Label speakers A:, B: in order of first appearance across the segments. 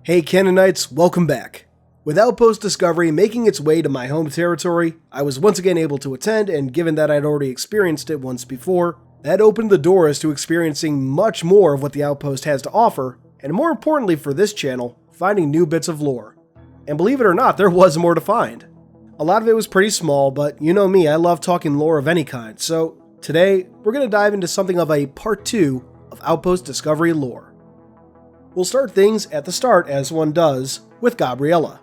A: Hey Canonites, welcome back. With Outpost Discovery making its way to my home territory, I was once again able to attend, and given that I'd already experienced it once before, that opened the doors to experiencing much more of what the Outpost has to offer, and more importantly for this channel, finding new bits of lore. And believe it or not, there was more to find. A lot of it was pretty small, but you know me, I love talking lore of any kind, so today we're going to dive into something of a part 2 of Outpost Discovery lore. We'll start things at the start, as one does, with Gabriella.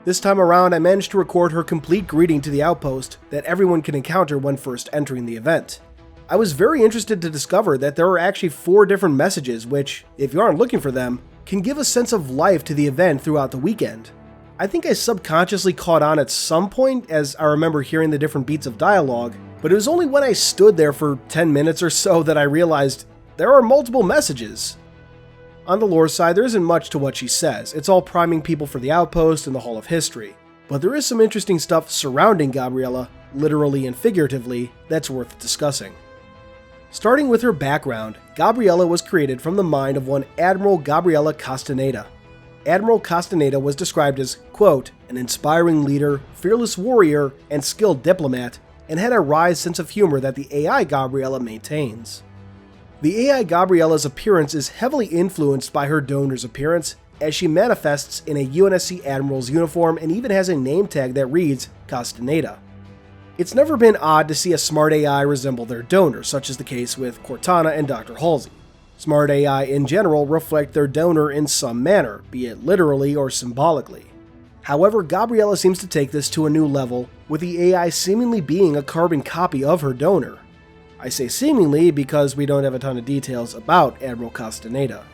A: This time around, I managed to record her complete greeting to the Outpost that everyone can encounter when first entering the event. I was very interested to discover that there are actually 4 different messages which, if you aren't looking for them, can give a sense of life to the event throughout the weekend. I think I subconsciously caught on at some point as I remember hearing the different beats of dialogue, but it was only when I stood there for 10 minutes or so that I realized there are multiple messages. On the lore side, there isn't much to what she says. It's all priming people for the Outpost and the Hall of History. But there is some interesting stuff surrounding Gabriella, literally and figuratively, that's worth discussing. Starting with her background, Gabriella was created from the mind of one Admiral Gabriella Castaneda. Admiral Castaneda was described as, quote, an inspiring leader, fearless warrior, and skilled diplomat, and had a wry sense of humor that the AI Gabriella maintains. The AI Gabriella's appearance is heavily influenced by her donor's appearance, as she manifests in a UNSC Admiral's uniform and even has a name tag that reads Castaneda. It's never been odd to see a smart AI resemble their donor, such as the case with Cortana and Dr. Halsey. Smart AI in general reflect their donor in some manner, be it literally or symbolically. However, Gabriella seems to take this to a new level, with the AI seemingly being a carbon copy of her donor. I say seemingly because we don't have a ton of details about Admiral Castaneda.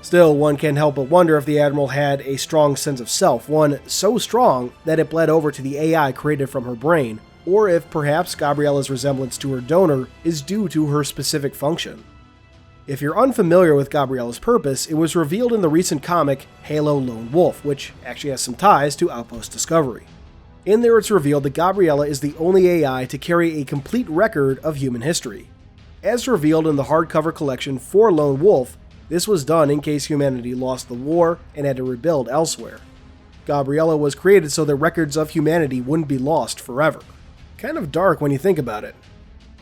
A: Still, one can't help but wonder if the Admiral had a strong sense of self, one so strong that it bled over to the AI created from her brain, or if perhaps Gabriella's resemblance to her donor is due to her specific function. If you're unfamiliar with Gabriella's purpose, it was revealed in the recent comic Halo Lone Wolf, which actually has some ties to Outpost Discovery. In there it's revealed that Gabriella is the only AI to carry a complete record of human history. As revealed in the hardcover collection for Lone Wolf, this was done in case humanity lost the war and had to rebuild elsewhere. Gabriella was created so that records of humanity wouldn't be lost forever. Kind of dark when you think about it.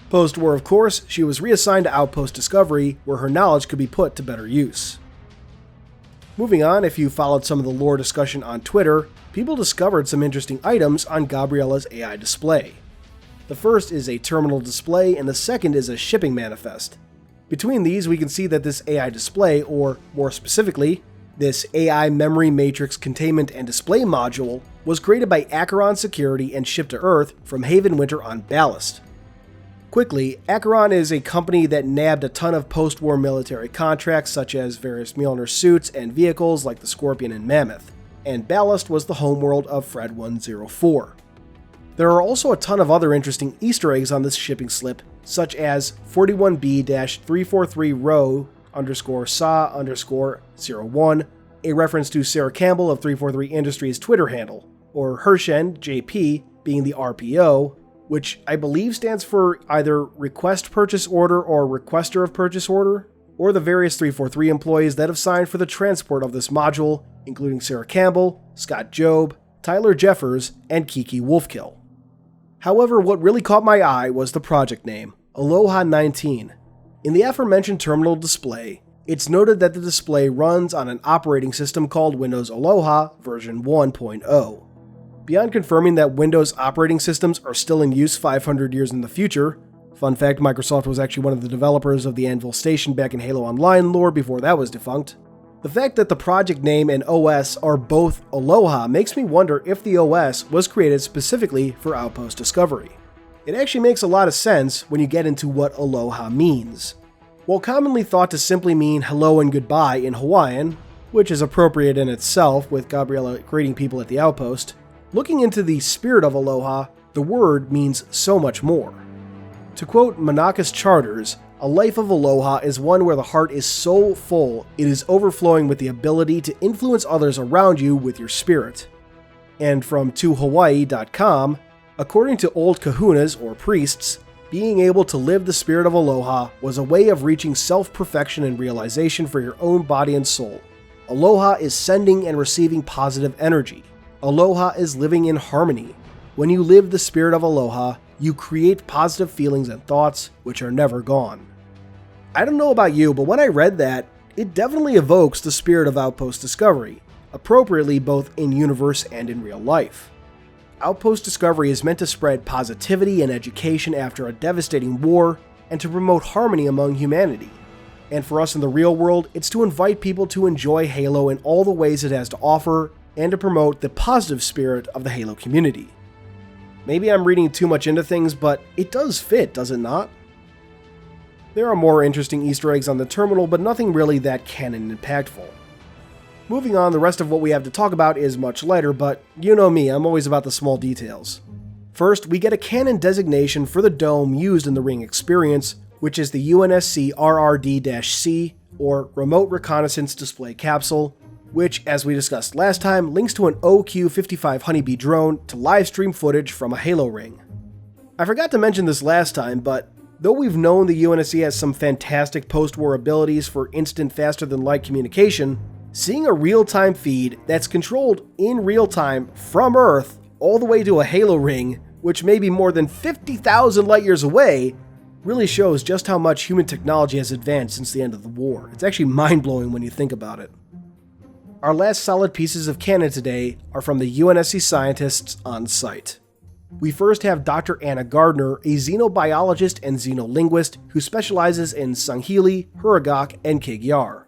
A: Post-war, of course, she was reassigned to Outpost Discovery, where her knowledge could be put to better use. Moving on, if you followed some of the lore discussion on Twitter, people discovered some interesting items on Gabriella's AI display. The first is a terminal display, and the second is a shipping manifest. Between these, we can see that this AI display, or more specifically, this AI Memory Matrix Containment and Display Module, was created by Acheron Security and shipped to Earth from Haven Winter on Ballast. Quickly, Acheron is a company that nabbed a ton of post-war military contracts such as various Mjolnir suits and vehicles like the Scorpion and Mammoth, and Ballast was the homeworld of Fred 104. There are also a ton of other interesting Easter eggs on this shipping slip, such as 41B-343 row _SA_01, a reference to Sarah Campbell of 343 Industries' Twitter handle, or Hershen JP being the RPO, which I believe stands for either Request Purchase Order or Requester of Purchase Order, or the various 343 employees that have signed for the transport of this module, including Sarah Campbell, Scott Job, Tyler Jeffers, and Kiki Wolfkill. However, what really caught my eye was the project name, Aloha 19. In the aforementioned terminal display, it's noted that the display runs on an operating system called Windows Aloha version 1.0. Beyond confirming that Windows operating systems are still in use 500 years in the future, fun fact, Microsoft was actually one of the developers of the Anvil Station back in Halo Online lore before that was defunct, the fact that the project name and OS are both Aloha makes me wonder if the OS was created specifically for Outpost Discovery. It actually makes a lot of sense when you get into what Aloha means. While commonly thought to simply mean hello and goodbye in Hawaiian, which is appropriate in itself with Gabriella greeting people at the Outpost, looking into the spirit of Aloha, the word means so much more. To quote Monakas Charters, a life of Aloha is one where the heart is so full it is overflowing with the ability to influence others around you with your spirit. And from tohawaii.com, according to old kahunas or priests, being able to live the spirit of Aloha was a way of reaching self-perfection and realization for your own body and soul. Aloha is sending and receiving positive energy. Aloha is living in harmony. When you live the spirit of Aloha, you create positive feelings and thoughts which are never gone. I don't know about you, but when I read that, it definitely evokes the spirit of Outpost Discovery, appropriately both in universe and in real life. Outpost Discovery is meant to spread positivity and education after a devastating war and to promote harmony among humanity. And for us in the real world, it's to invite people to enjoy Halo in all the ways it has to offer and to promote the positive spirit of the Halo community. Maybe I'm reading too much into things, but it does fit, does it not? There are more interesting Easter eggs on the terminal, but nothing really that canon impactful. Moving on, the rest of what we have to talk about is much lighter, but you know me, I'm always about the small details. First, we get a canon designation for the dome used in the Ring experience, which is the UNSC RRD-C, or Remote Reconnaissance Display Capsule, which, as we discussed last time, links to an OQ-55 Honeybee drone to livestream footage from a Halo ring. I forgot to mention this last time, but though we've known the UNSC has some fantastic post-war abilities for instant faster-than-light communication, seeing a real-time feed that's controlled in real time from Earth all the way to a Halo ring, which may be more than 50,000 light-years away, really shows just how much human technology has advanced since the end of the war. It's actually mind-blowing when you think about it. Our last solid pieces of canon today are from the UNSC scientists on site. We first have Dr. Anna Gardner, a xenobiologist and xenolinguist who specializes in Sangheili, Huragok, and Kig-Yar.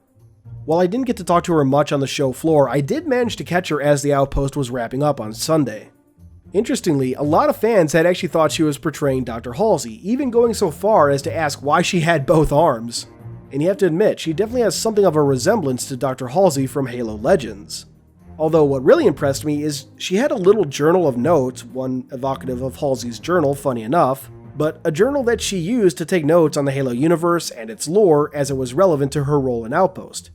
A: While I didn't get to talk to her much on the show floor, I did manage to catch her as the Outpost was wrapping up on Sunday. Interestingly, a lot of fans had actually thought she was portraying Dr. Halsey, even going so far as to ask why she had both arms. And you have to admit, she definitely has something of a resemblance to Dr. Halsey from Halo Legends. Although what really impressed me is she had a little journal of notes, one evocative of Halsey's journal, funny enough, but a journal that she used to take notes on the Halo universe and its lore as it was relevant to her role in Outpost.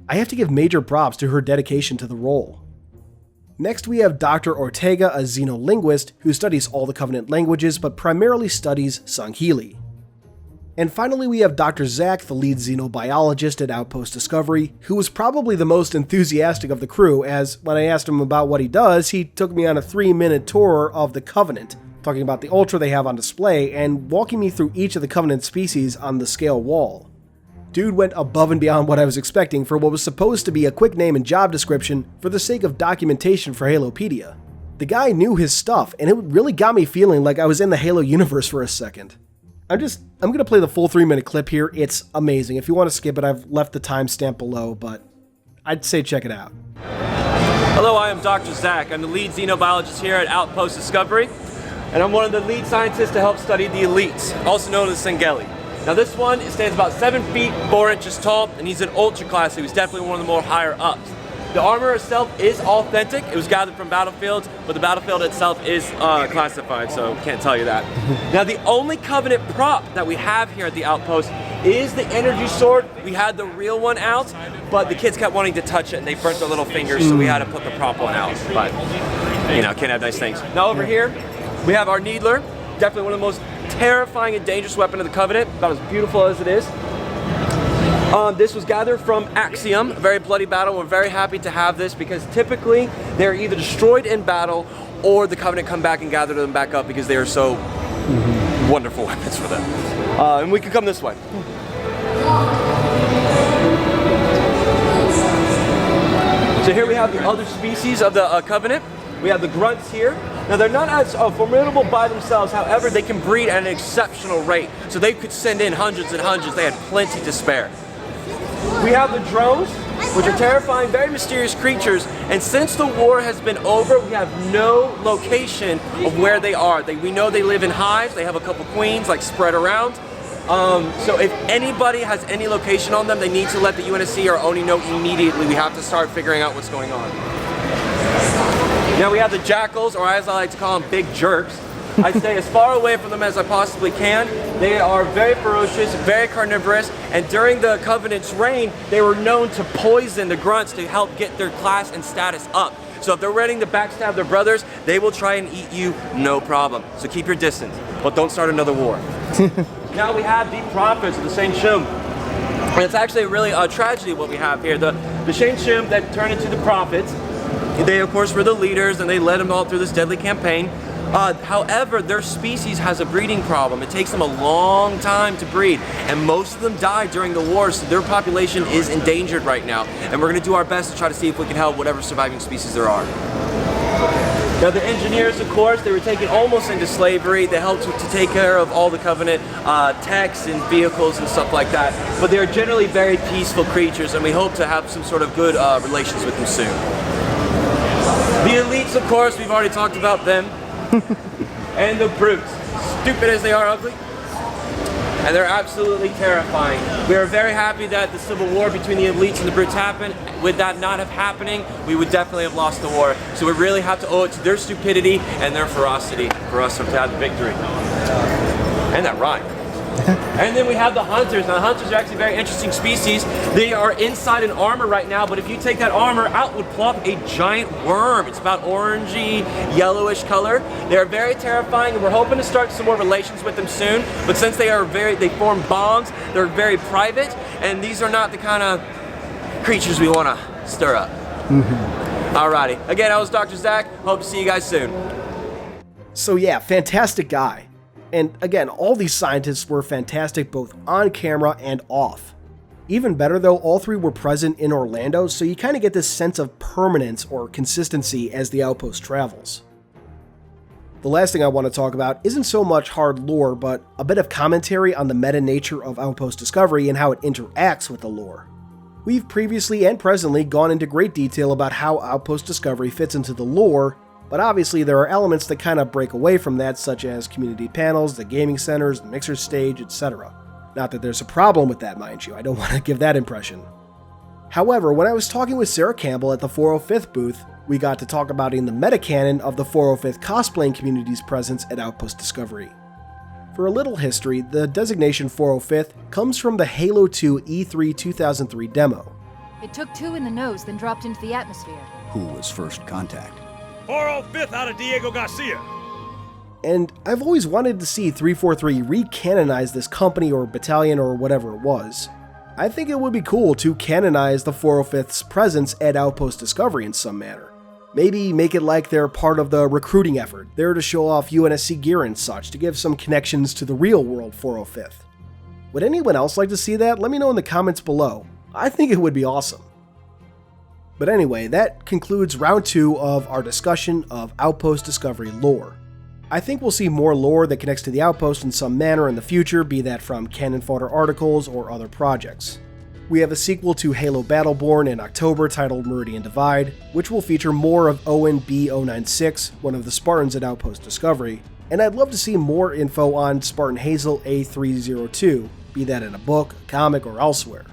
A: I have to give major props to her dedication to the role. Next we have Dr. Ortega, a xenolinguist who studies all the Covenant languages but primarily studies Sangheili. And finally we have Dr. Zach, the lead xenobiologist at Outpost Discovery, who was probably the most enthusiastic of the crew, as when I asked him about what he does, he took me on a 3-minute tour of the Covenant, talking about the Ultra they have on display and walking me through each of the Covenant species on the scale wall. Dude went above and beyond what I was expecting for what was supposed to be a quick name and job description for the sake of documentation for Halopedia. The guy knew his stuff, and it really got me feeling like I was in the Halo universe for a second. I'm going to play the full 3-minute clip here. It's amazing. If you want to skip it, I've left the timestamp below, but I'd say check it out.
B: Hello, I am Dr. Zach. I'm the lead xenobiologist here at Outpost Discovery, and I'm one of the lead scientists to help study the elites, also known as Sangheili. Now this one stands about 7 feet 4 inches tall, and he's an ultra class, so he's definitely one of the more higher ups. The armor itself is authentic. It was gathered from battlefields, but the battlefield itself is classified, so can't tell you that. Now the only Covenant prop that we have here at the Outpost is the energy sword. We had the real one out, but the kids kept wanting to touch it and they burnt their little fingers, so we had to put the prop one out. But, you know, can't have nice things. Now over here, we have our Needler. Definitely one of the most terrifying and dangerous weapon of the Covenant, about as beautiful as it is. This was gathered from Axiom, a very bloody battle. We're very happy to have this because typically they're either destroyed in battle or the Covenant come back and gather them back up because they are so wonderful weapons for them. And we can come this way. So here we have the other species of the Covenant. We have the Grunts here. Now they're not as formidable by themselves, however they can breed at an exceptional rate. So they could send in hundreds and hundreds, they had plenty to spare. We have the drones, which are terrifying, very mysterious creatures, and since the war has been over, we have no location of where they are. We know they live in hives, they have a couple queens like spread around. So if anybody has any location on them, they need to let the UNSC or ONI know immediately. We have to start figuring out what's going on. Now we have the jackals, or as I like to call them, big jerks. I stay as far away from them as I possibly can. They are very ferocious, very carnivorous, and during the Covenant's reign, they were known to poison the Grunts to help get their class and status up. So if they're ready to backstab their brothers, they will try and eat you, no problem. So keep your distance, but don't start another war. Now we have the prophets of the Saint Shum. And it's actually really a tragedy what we have here. The The Shenshum that turned into the prophets, they of course were the leaders and they led them all through this deadly campaign. However, their species has a breeding problem. It takes them a long time to breed, and most of them died during the war, so their population is endangered right now. And we're going to do our best to try to see if we can help whatever surviving species there are. Now the engineers, of course, they were taken almost into slavery. They helped to take care of all the Covenant techs and vehicles and stuff like that. But they are generally very peaceful creatures, and we hope to have some sort of good relations with them soon. The elites, of course, we've already talked about them. And the brutes, stupid as they are ugly, and they're absolutely terrifying. We are very happy that the civil war between the elites and the brutes happened. With that not have happening, we would definitely have lost the war. So we really have to owe it to their stupidity and their ferocity for us to have the victory. And that rhyme. And then we have the hunters. Now the hunters are actually a very interesting species. They are inside an armor right now, but if you take that armor out would plop a giant worm. It's about orangey, yellowish color. They're very terrifying, and we're hoping to start some more relations with them soon. But since they form bonds, they're very private, and these are not the kind of creatures we want to stir up. Alrighty. Again, I was Dr. Zach. Hope to see you guys soon.
A: So yeah, fantastic guy. And again, all these scientists were fantastic both on camera and off. Even better though, all three were present in Orlando, so you kind of get this sense of permanence or consistency as the Outpost travels. The last thing I want to talk about isn't so much hard lore, but a bit of commentary on the meta nature of Outpost Discovery and how it interacts with the lore. We've previously and presently gone into great detail about how Outpost Discovery fits into the lore, but obviously there are elements that kind of break away from that, such as community panels, the gaming centers, the mixer stage, etc. Not that there's a problem with that, mind you, I don't want to give that impression. However, when I was talking with Sarah Campbell at the 405th booth, we got to talk about in the meta-canon of the 405th cosplaying community's presence at Outpost Discovery. For a little history, the designation 405th comes from the Halo 2 E3 2003 demo.
C: It took 2 in the nose, then dropped into the atmosphere.
D: Who was first contact?
E: 405th out of Diego Garcia.
A: And I've always wanted to see 343 re-canonize this company or battalion or whatever it was. I think it would be cool to canonize the 405th's presence at Outpost Discovery in some manner. Maybe make it like they're part of the recruiting effort, there to show off UNSC gear and such, to give some connections to the real world 405th. Would anyone else like to see that? Let me know in the comments below. I think it would be awesome. But anyway, that concludes round 2 of our discussion of Outpost Discovery lore. I think we'll see more lore that connects to the Outpost in some manner in the future, be that from Canon fodder articles or other projects. We have a sequel to Halo Battleborn in October titled Meridian Divide, which will feature more of Owen B096, one of the Spartans at Outpost Discovery, and I'd love to see more info on Spartan Hazel A302, be that in a book, a comic, or elsewhere.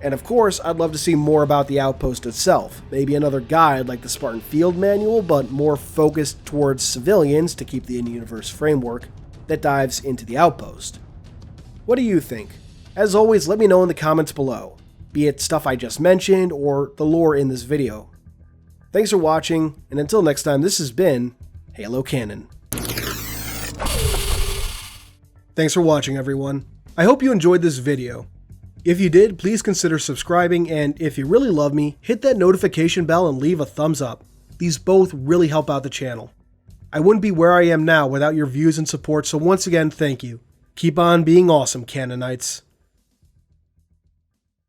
A: And of course, I'd love to see more about the Outpost itself, maybe another guide like the Spartan Field Manual, but more focused towards civilians to keep the in-universe framework that dives into the Outpost. What do you think? As always, let me know in the comments below, be it stuff I just mentioned or the lore in this video. Thanks for watching, and until next time, this has been Halo Canon. Thanks for watching, everyone. I hope you enjoyed this video. If you did, please consider subscribing, and if you really love me, hit that notification bell and leave a thumbs up. These both really help out the channel. I wouldn't be where I am now without your views and support, so once again, thank you. Keep on being awesome, Canonites.